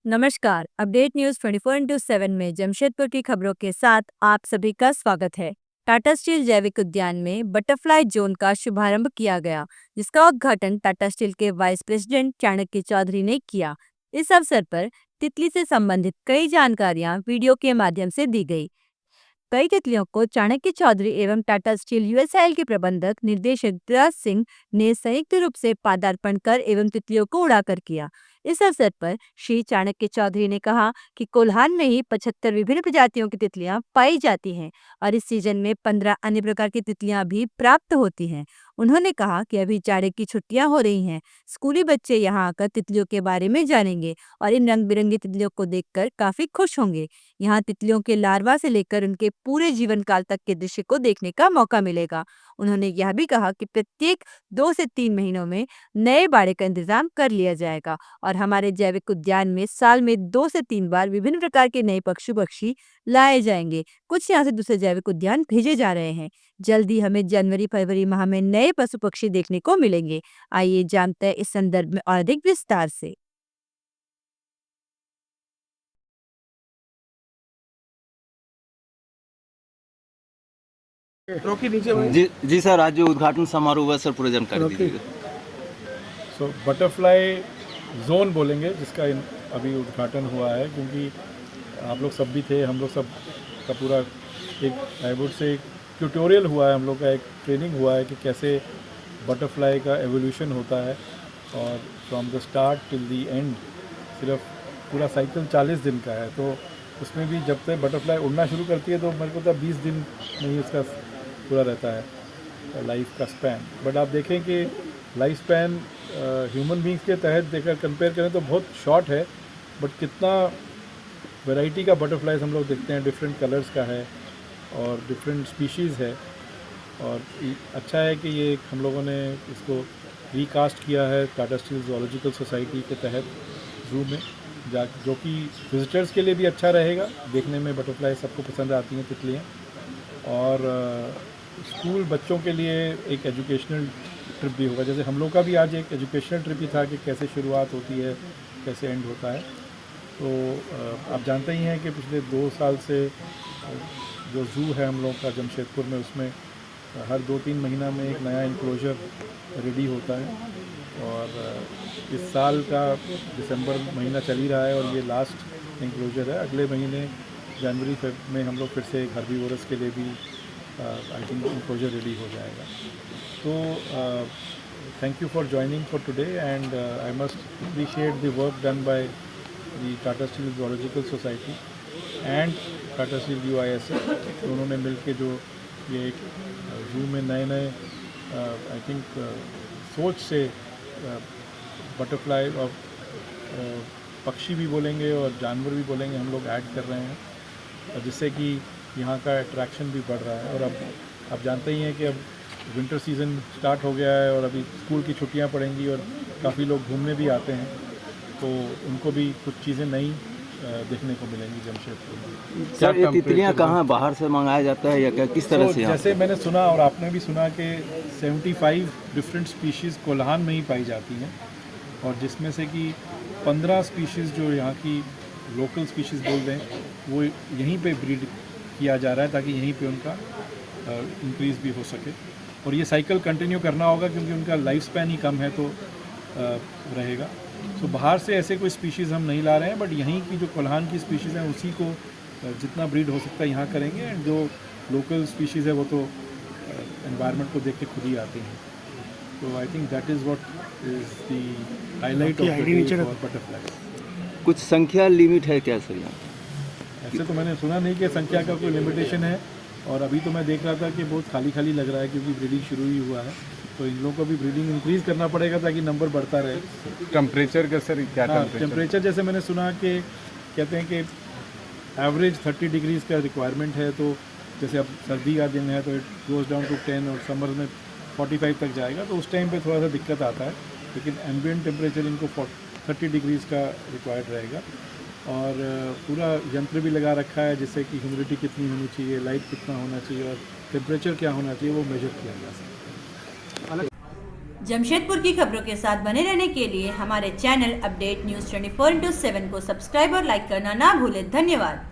नमस्कार। Update news 24/7 में जमशेदपुर की खबरों के साथ आप सभी का स्वागत है। टाटा स्टील जैविक उद्यान में बटरफ्लाई जोन का शुभारंभ किया गया, जिसका उद्घाटन टाटा स्टील के वाइस प्रेसिडेंट चाणक्य चौधरी ने किया। इस अवसर पर तितली से संबंधित कई जानकारियां वीडियो के माध्यम से दी गई। कई तितलियों को चाणक्य चौधरी एवं टाटा स्टील यूएसएल के प्रबंधक निर्देशक धीराज सिंह ने संयुक्त रूप से पादार्पण कर एवं तितलियों को उड़ाकर किया। इस अवसर पर श्री चाणक्य चौधरी ने कहा कि कोल्हान में ही 75 विभिन्न प्रजातियों की तितलियां पाई जाती हैं और इस सीजन में 15 अन्य प्रकार की तितलियां भी प्राप्त होती हैं। उन्होंने कहा कि अभी जाड़े की छुट्टियां हो रही हैं, स्कूली बच्चे यहां आकर तितलियों के बारे में जानेंगे और इन रंग बिरंगी तितलियों को देखकर काफी खुश होंगे। यहाँ तितलियों के लार्वा से लेकर उनके पूरे जीवन काल तक के दृश्य को देखने का मौका मिलेगा। उन्होंने यह भी कहा कि प्रत्येक 2 से 3 महीनों में नए बाड़े का इंतजाम कर लिया जाएगा और हमारे जैविक उद्यान में साल में 2 से 3 बार विभिन्न प्रकार के नए पशु पक्षी लाए जाएंगे। कुछ यहाँ से दूसरे जैविक उद्यान भेजे जा रहे हैं। जल्द ही हमें जनवरी-फरवरी माह में नए पशु पक्षी देखने को मिलेंगे। आइए जानते हैं इस संदर्भ में और अधिक विस्तार से। जी सर, आज जो उद्घाटन समारोह हुआ सर, पूरा जानकारी दीजिएगा। सो बटरफ्लाई जोन बोलेंगे जिसका अभी उद्घाटन हुआ है, क्योंकि आप लोग सब भी थे, हम लोग सब का पूरा एक आई वुड से एक ट्यूटोरियल हुआ है, हम लोग का एक ट्रेनिंग हुआ है कि कैसे बटरफ्लाई का एवोल्यूशन होता है और from the start till the and सिर्फ पूरा साइकिल 40 दिन का है। तो उसमें भी जब तक बटरफ्लाई उड़ना शुरू करती है तो मेरे को तो 20 दिन में ही उसका पूरा रहता है लाइफ का स्पैन। बट आप देखें कि लाइफ स्पैन ह्यूमन बींग्स के तहत देखकर कंपेयर करें तो बहुत शॉर्ट है, बट कितना वैरायटी का बटरफ्लाइज हम लोग देखते हैं, डिफरेंट कलर्स का है और डिफरेंट स्पीशीज़ है। और अच्छा है कि ये हम लोगों ने इसको रीकास्ट किया है टाटा स्टील ज़ूलॉजिकल सोसाइटी के तहत ज़ू में, जो कि विजिटर्स के लिए भी अच्छा रहेगा। देखने में बटरफ्लाई सबको पसंद आती हैं तितलियाँ, और स्कूल बच्चों के लिए एक एजुकेशनल ट्रिप भी होगा। जैसे हम लोग का भी आज एक एजुकेशनल ट्रिप ही था कि कैसे शुरुआत होती है, कैसे एंड होता है। तो आप जानते ही हैं कि पिछले 2 साल से जो ज़ू है हम लोग का जमशेदपुर में, उसमें हर 2-3 महीना में एक नया इंक्लोजर रेडी होता है। और इस साल का दिसंबर महीना चल ही रहा है और ये लास्ट इंक्लोजर है। अगले महीने जनवरी में हम लोग फिर से एक हर्बीवोरस के लिए भी आई थिंक इंक्लोजर रेडी हो जाएगा। तो thank you for joining for today, and I must appreciate the work done by the Tata steel zoological society and Tata steel UISF। दोनों ने मिल के जो ये एक ज़ू में नए आई थिंक सोच से बटरफ्लाई और पक्षी भी बोलेंगे और जानवर भी बोलेंगे, हम लोग ऐड कर रहे हैं, और जिससे कि यहाँ का अट्रैक्शन भी बढ़ रहा है। और अब आप जानते ही हैं कि अब विंटर सीज़न स्टार्ट हो गया है और अभी स्कूल की छुट्टियाँ पड़ेंगी और काफ़ी लोग घूमने भी आते हैं, तो उनको भी कुछ चीज़ें नई देखने को मिलेंगी जमशेदपुर में। सर, ये तितलियाँ कहाँ बाहर से मंगाया जाता है या क्या, किस तरह से? जैसे मैंने सुना और आपने भी सुना कि 75 डिफरेंट स्पीशीज़ कोल्हान में ही पाई जाती हैं, और जिसमें से कि 15 स्पीशीज़ जो यहाँ की लोकल स्पीशीज़ बोल रहे हैं वो यहीं पे ब्रीड किया जा रहा है, ताकि यहीं पे उनका इंक्रीज़ भी हो सके। और ये साइकिल कंटिन्यू करना होगा क्योंकि उनका लाइफ स्पैन ही कम है, तो रहेगा। सो बाहर से ऐसे कोई स्पीशीज़ हम नहीं ला रहे हैं, बट यहीं की जो कोल्हान की स्पीशीज़ हैं उसी को जितना ब्रीड हो सकता है यहाँ करेंगे। एंड जो लोकल स्पीशीज़ है वो तो एनवायरनमेंट को देख के खुद ही आती हैं। तो I think that is what is the highlight of the butterfly. कुछ संख्या लिमिट है क्या सर यहाँ? ऐसे तो मैंने सुना नहीं कि संख्या का कोई लिमिटेशन है, और अभी तो मैं देख रहा था कि बहुत खाली खाली लग रहा है क्योंकि ब्रीडिंग शुरू ही हुआ है। तो इन लोगों को भी ब्रीडिंग इंक्रीज़ करना पड़ेगा ताकि नंबर बढ़ता रहे। टेम्परेचर का सर क्या? टेम्परेचर जैसे मैंने सुना कि कहते हैं कि एवरेज 30 डिग्रीज़ का रिक्वायरमेंट है। तो जैसे अब सर्दी का दिन है तो इट गोज़ डाउन टू 10, और समर में 45 तक जाएगा, तो उस टाइम पे थोड़ा सा दिक्कत आता है। लेकिन एम्बिएंट टेम्परेचर इनको 30 डिग्रीज़ का रिक्वायर्ड रहेगा। और पूरा यंत्र भी लगा रखा है जिससे कि ह्यूमिडिटी कितनी होनी चाहिए, लाइट कितना होना चाहिए और टेम्परेचर क्या होना चाहिए वो मेजर किया जा सकता है। जमशेदपुर की खबरों के साथ बने रहने के लिए हमारे चैनल अपडेट न्यूज़ 24/7 को सब्सक्राइब और लाइक करना ना भूलें। धन्यवाद।